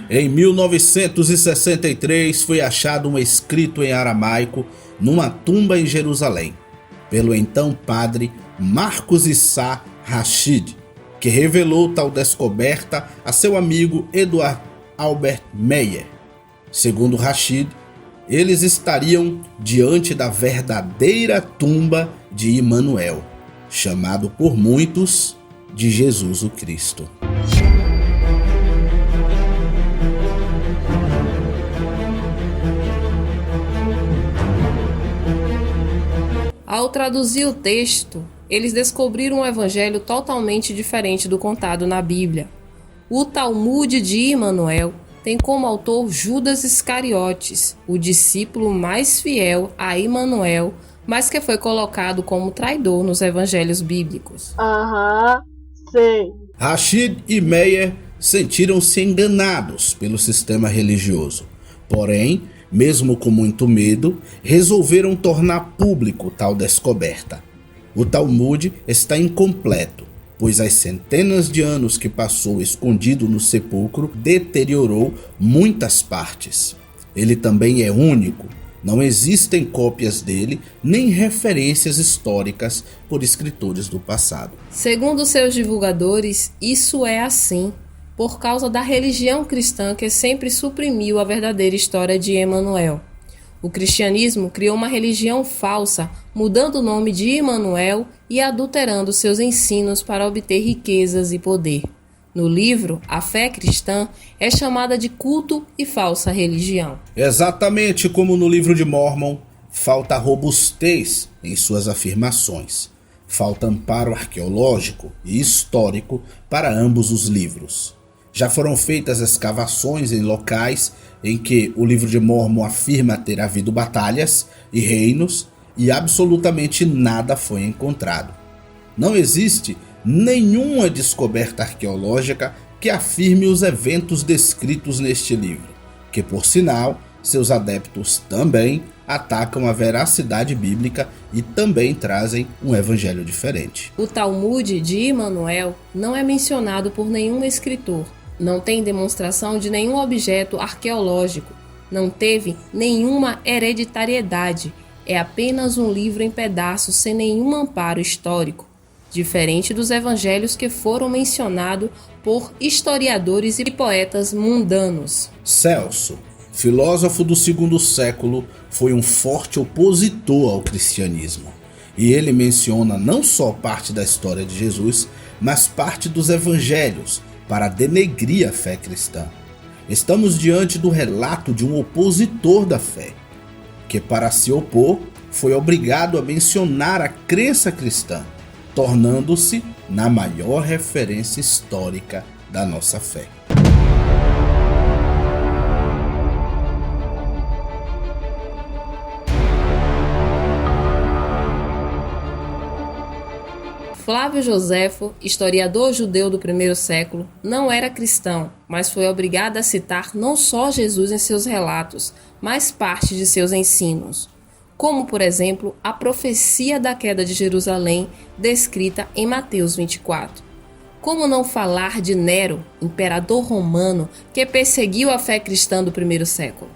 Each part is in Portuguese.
Em 1963 foi achado um escrito em aramaico numa tumba em Jerusalém, pelo então padre Marcos Issa Rashid, que revelou tal descoberta a seu amigo Edward Albert Meyer. Segundo Rashid, eles estariam diante da verdadeira tumba de Emanuel, chamado por muitos de Jesus o Cristo. Ao traduzir o texto, eles descobriram um evangelho totalmente diferente do contado na Bíblia. O Talmud de Emanuel tem como autor Judas Iscariotes, o discípulo mais fiel a Emanuel, mas que foi colocado como traidor nos evangelhos bíblicos. Sei. Rashid e Meyer sentiram-se enganados pelo sistema religioso. Porém, mesmo com muito medo, resolveram tornar público tal descoberta. O Talmud está incompleto, pois as centenas de anos que passou escondido no sepulcro deteriorou muitas partes. Ele também é único, não existem cópias dele nem referências históricas por escritores do passado. Segundo seus divulgadores, isso é assim por causa da religião cristã que sempre suprimiu a verdadeira história de Emanuel. O cristianismo criou uma religião falsa, mudando o nome de Emanuel e adulterando seus ensinos para obter riquezas e poder. No livro, a fé cristã é chamada de culto e falsa religião. Exatamente como no livro de Mórmon, falta robustez em suas afirmações. Falta amparo arqueológico e histórico para ambos os livros. Já foram feitas escavações em locais em que o livro de Mórmon afirma ter havido batalhas e reinos e absolutamente nada foi encontrado. Não existe nenhuma descoberta arqueológica que afirme os eventos descritos neste livro, que por sinal, seus adeptos também atacam a veracidade bíblica e também trazem um evangelho diferente. O Talmud de Emanuel não é mencionado por nenhum escritor, não tem demonstração de nenhum objeto arqueológico, não teve nenhuma hereditariedade, é apenas um livro em pedaços sem nenhum amparo histórico, diferente dos evangelhos que foram mencionados por historiadores e poetas mundanos. Celso, filósofo do segundo século, foi um forte opositor ao cristianismo. E ele menciona não só parte da história de Jesus, mas parte dos evangelhos, para denegrir a fé cristã. Estamos diante do relato de um opositor da fé, que para se opor foi obrigado a mencionar a crença cristã, tornando-se na maior referência histórica da nossa fé. Flávio Joséfo, historiador judeu do primeiro século, não era cristão, mas foi obrigado a citar não só Jesus em seus relatos, mas parte de seus ensinos, como, por exemplo, a profecia da queda de Jerusalém, descrita em Mateus 24. Como não falar de Nero, imperador romano, que perseguiu a fé cristã do primeiro século?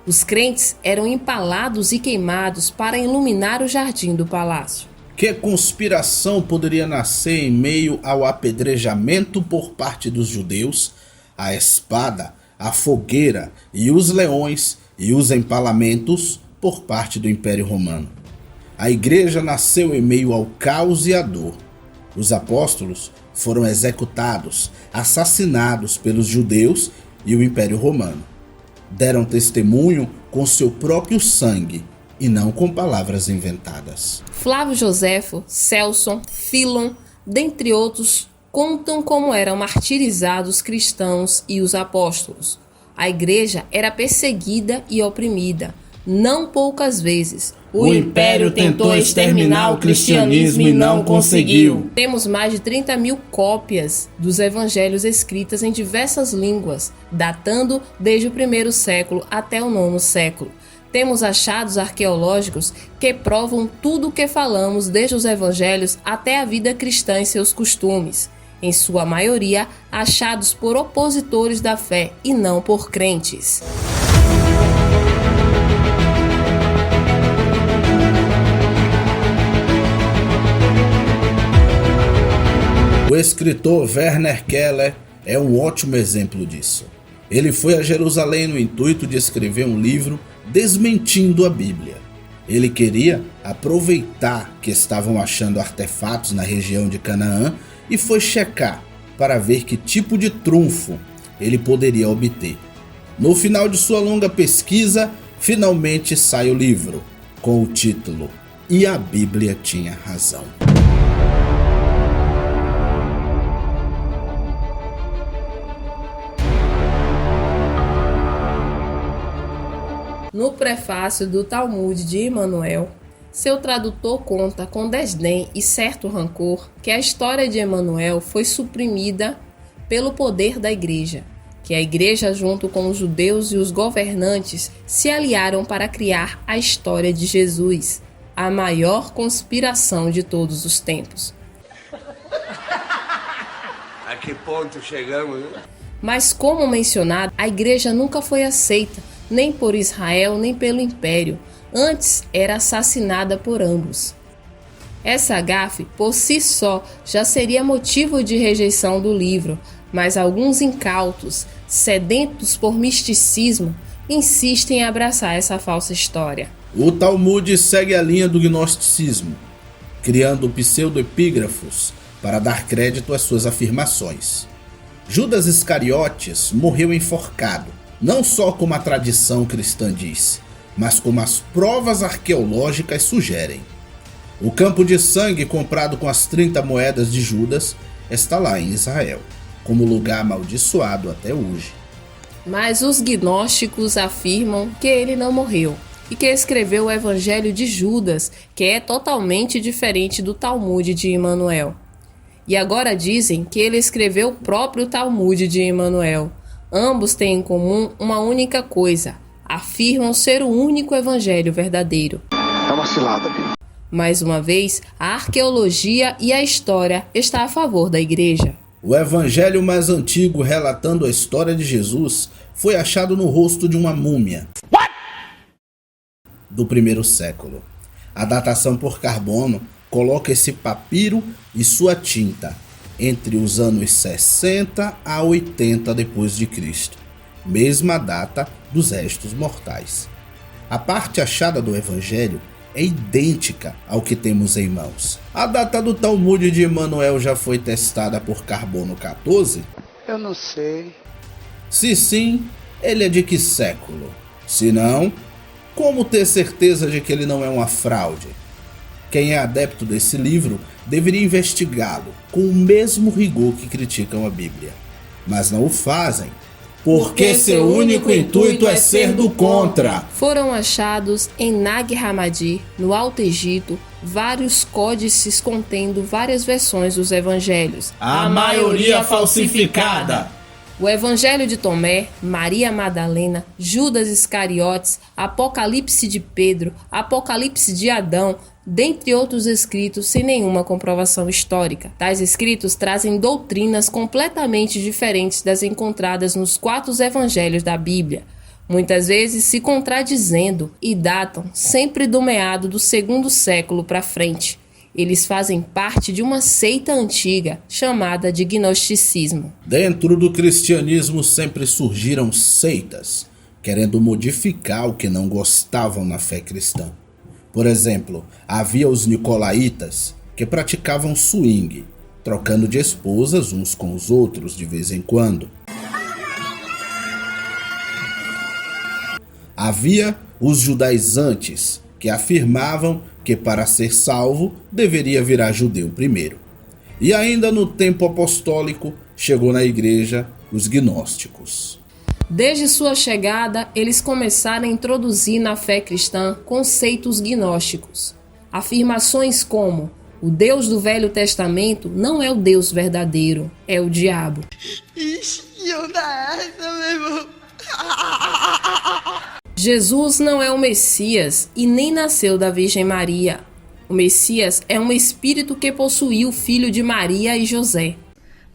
Os crentes eram empalados e queimados para iluminar o jardim do palácio. Que conspiração poderia nascer em meio ao apedrejamento por parte dos judeus, a espada, a fogueira e os leões e os empalamentos por parte do Império Romano? A igreja nasceu em meio ao caos e à dor. Os apóstolos foram executados, assassinados pelos judeus e o Império Romano. Deram testemunho com seu próprio sangue e não com palavras inventadas. Flávio Joséfo, Celso, Filon, dentre outros, contam como eram martirizados os cristãos e os apóstolos. A igreja era perseguida e oprimida, não poucas vezes. O Império tentou exterminar o cristianismo e não conseguiu. Temos mais de 30 mil cópias dos evangelhos escritas em diversas línguas, datando desde o primeiro século até o nono século. Temos achados arqueológicos que provam tudo o que falamos desde os evangelhos até a vida cristã e seus costumes. em sua maioria achados por opositores da fé e não por crentes. O escritor Werner Keller é um ótimo exemplo disso. Ele foi a Jerusalém no intuito de escrever um livro desmentindo a Bíblia. Ele queria aproveitar que estavam achando artefatos na região de Canaã e foi checar para ver que tipo de trunfo ele poderia obter. No final de sua longa pesquisa, finalmente sai o livro, com o título "E a Bíblia tinha razão". No prefácio do Talmud de Emanuel, seu tradutor conta com desdém e certo rancor que a história de Emanuel foi suprimida pelo poder da igreja, que a igreja junto com os judeus e os governantes se aliaram para criar a história de Jesus, a maior conspiração de todos os tempos. A que ponto chegamos, né? Mas como mencionado, a igreja nunca foi aceita, nem por Israel nem pelo Império, antes era assassinada por ambos. Essa gafe, por si só, já seria motivo de rejeição do livro, mas alguns incautos, sedentos por misticismo, insistem em abraçar essa falsa história. O Talmud segue a linha do gnosticismo, criando pseudoepígrafos para dar crédito às suas afirmações. Judas Iscariotes morreu enforcado, não só como a tradição cristã diz, mas como as provas arqueológicas sugerem. O campo de sangue comprado com as 30 moedas de Judas está lá em Israel, como lugar amaldiçoado até hoje. Mas os gnósticos afirmam que ele não morreu e que escreveu o Evangelho de Judas, que é totalmente diferente do Talmud de Emanuel. E agora dizem que ele escreveu o próprio Talmud de Emanuel. Ambos têm em comum uma única coisa: afirmam ser o único evangelho verdadeiro. É uma cilada. Mais uma vez, a arqueologia e a história estão a favor da igreja. O evangelho mais antigo relatando a história de Jesus foi achado no rosto de uma múmia do primeiro século. A datação por carbono coloca esse papiro e sua tinta entre os anos 60 a 80 depois de Cristo, mesma data dos restos mortais. A parte achada do Evangelho é idêntica ao que temos em mãos. A data do Talmud de Emanuel já foi testada por carbono 14? Eu não sei. Se sim, ele é de que século? Se não, como ter certeza de que ele não é uma fraude? Quem é adepto desse livro deveria investigá-lo com o mesmo rigor que criticam a Bíblia. Mas não o fazem, porque seu único intuito é ser do contra. Foram achados em Nag Hammadi, no Alto Egito, vários códices contendo várias versões dos evangelhos. A maioria falsificada. O Evangelho de Tomé, Maria Madalena, Judas Iscariotes, Apocalipse de Pedro, Apocalipse de Adão, dentre outros escritos sem nenhuma comprovação histórica. Tais escritos trazem doutrinas completamente diferentes das encontradas nos 4 evangelhos da Bíblia, muitas vezes se contradizendo, e datam sempre do meado do 2º século para frente. Eles fazem parte de uma seita antiga chamada de gnosticismo. Dentro do cristianismo sempre surgiram seitas, querendo modificar o que não gostavam na fé cristã. Por exemplo, havia os nicolaítas, que praticavam swing, trocando de esposas uns com os outros de vez em quando. Havia os judaizantes, que afirmavam que para ser salvo deveria virar judeu primeiro. E ainda no tempo apostólico chegou na igreja os gnósticos. Desde sua chegada, eles começaram a introduzir na fé cristã conceitos gnósticos. Afirmações como: o Deus do Velho Testamento não é o Deus verdadeiro, é o diabo. Jesus não é o Messias e nem nasceu da Virgem Maria. O Messias é um espírito que possuiu o filho de Maria e José.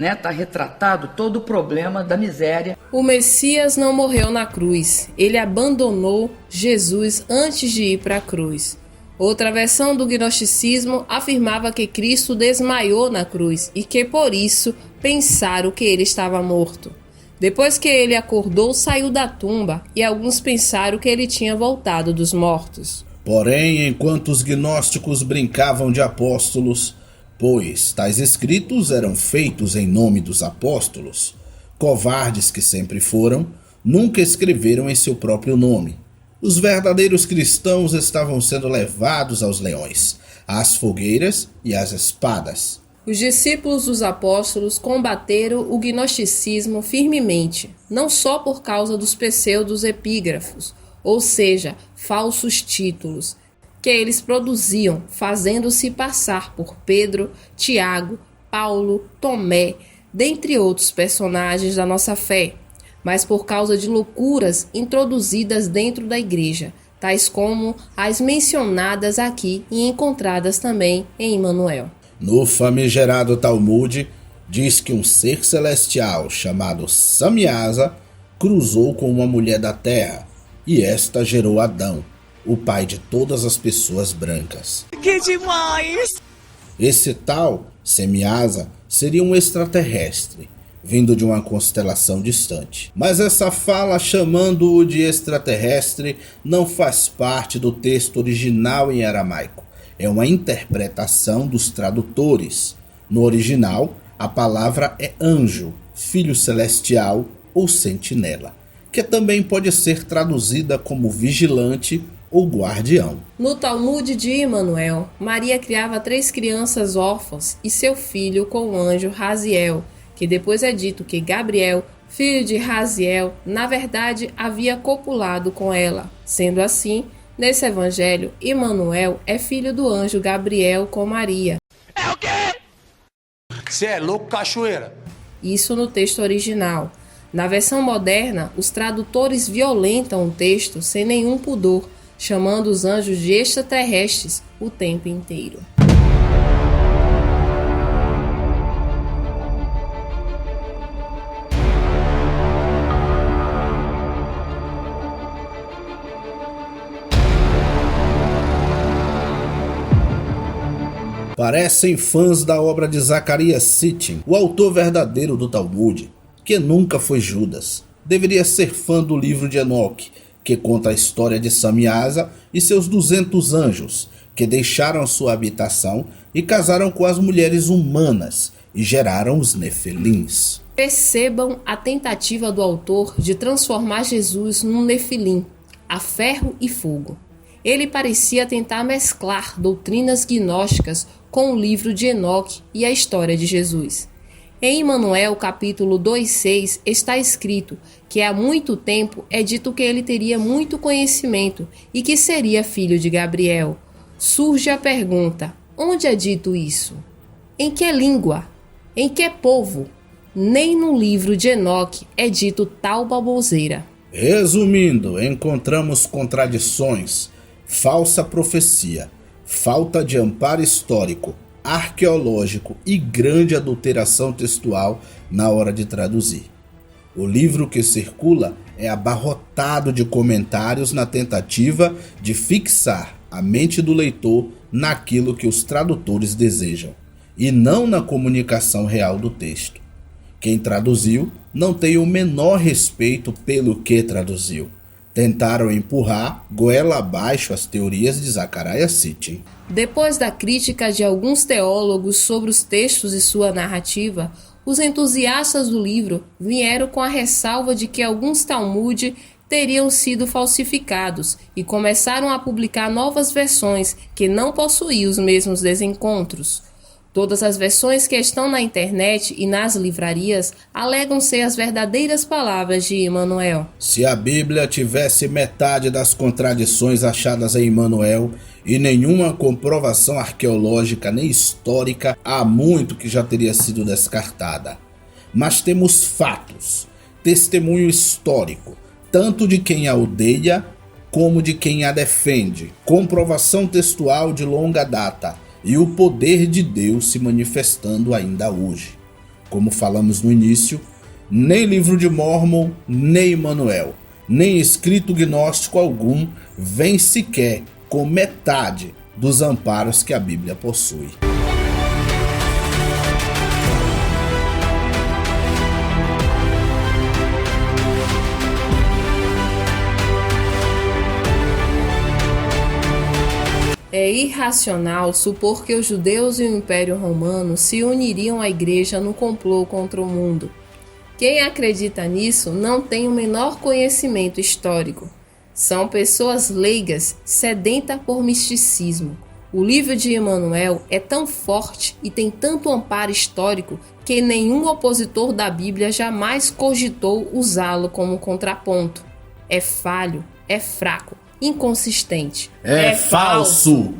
né? Está retratado todo o problema da miséria. O Messias não morreu na cruz, ele abandonou Jesus antes de ir para a cruz. Outra versão do gnosticismo afirmava que Cristo desmaiou na cruz e que por isso pensaram que ele estava morto. Depois que ele acordou, saiu da tumba e alguns pensaram que ele tinha voltado dos mortos. Porém, enquanto os gnósticos brincavam de apóstolos, pois tais escritos eram feitos em nome dos apóstolos, covardes que sempre foram, nunca escreveram em seu próprio nome. Os verdadeiros cristãos estavam sendo levados aos leões, às fogueiras e às espadas. Os discípulos dos apóstolos combateram o gnosticismo firmemente, não só por causa dos pseudos epígrafos, ou seja, falsos títulos, que eles produziam, fazendo-se passar por Pedro, Tiago, Paulo, Tomé, dentre outros personagens da nossa fé, mas por causa de loucuras introduzidas dentro da igreja, tais como as mencionadas aqui e encontradas também em Emanuel. No famigerado Talmud, diz que um ser celestial chamado Samyaza cruzou com uma mulher da terra, e esta gerou Adão, o pai de todas as pessoas brancas. Que demais! Esse tal Samyaza seria um extraterrestre, vindo de uma constelação distante. Mas essa fala chamando-o de extraterrestre não faz parte do texto original em aramaico. É uma interpretação dos tradutores. No original, a palavra é anjo, filho celestial ou sentinela, que também pode ser traduzida como vigilante ou guardião. No Talmud de Emanuel, Maria criava 3 crianças órfãs e seu filho com o anjo Raziel, que depois é dito que Gabriel, filho de Raziel, na verdade havia copulado com ela. Sendo assim, nesse evangelho, Emanuel é filho do anjo Gabriel com Maria. É o quê? Você é louco, cachoeira? Isso no texto original. Na versão moderna, os tradutores violentam o texto sem nenhum pudor, chamando os anjos de extraterrestres o tempo inteiro. Parecem fãs da obra de Zacarias Sitchin, o autor verdadeiro do Talmud, que nunca foi Judas. Deveria ser fã do livro de Enoque, que conta a história de Samyaza e seus 200 anjos, que deixaram sua habitação e casaram com as mulheres humanas e geraram os Nefilins. Percebam a tentativa do autor de transformar Jesus num Nefilim, a ferro e fogo. Ele parecia tentar mesclar doutrinas gnósticas com o livro de Enoque e a história de Jesus. Em Emanuel, capítulo 2,6, está escrito que há muito tempo é dito que ele teria muito conhecimento e que seria filho de Gabriel. Surge a pergunta: onde é dito isso? Em que língua? Em que povo? Nem no livro de Enoque é dito tal baboseira. Resumindo, encontramos contradições, falsa profecia, falta de amparo histórico, arqueológico e grande adulteração textual na hora de traduzir. O livro que circula é abarrotado de comentários na tentativa de fixar a mente do leitor naquilo que os tradutores desejam, e não na comunicação real do texto. Quem traduziu não tem o menor respeito pelo que traduziu. Tentaram empurrar goela abaixo as teorias de Zacarias Sitchin. Depois da crítica de alguns teólogos sobre os textos e sua narrativa, os entusiastas do livro vieram com a ressalva de que alguns Talmud teriam sido falsificados e começaram a publicar novas versões que não possuíam os mesmos desencontros. Todas as versões que estão na internet e nas livrarias alegam ser as verdadeiras palavras de Emanuel. Se a Bíblia tivesse metade das contradições achadas em Emanuel e nenhuma comprovação arqueológica nem histórica, há muito que já teria sido descartada. Mas temos fatos, testemunho histórico, tanto de quem a odeia como de quem a defende, comprovação textual de longa data, e o poder de Deus se manifestando ainda hoje. como falamos no início, nem livro de Mórmon, nem Emanuel, nem escrito gnóstico algum vem sequer com metade dos amparos que a Bíblia possui. É irracional supor que os judeus e o Império Romano se uniriam à Igreja no complô contra o mundo. Quem acredita nisso não tem o menor conhecimento histórico. São pessoas leigas, sedentas por misticismo. O livro de Emanuel é tão forte e tem tanto amparo histórico que nenhum opositor da Bíblia jamais cogitou usá-lo como contraponto. É falho, é fraco, inconsistente. É falso!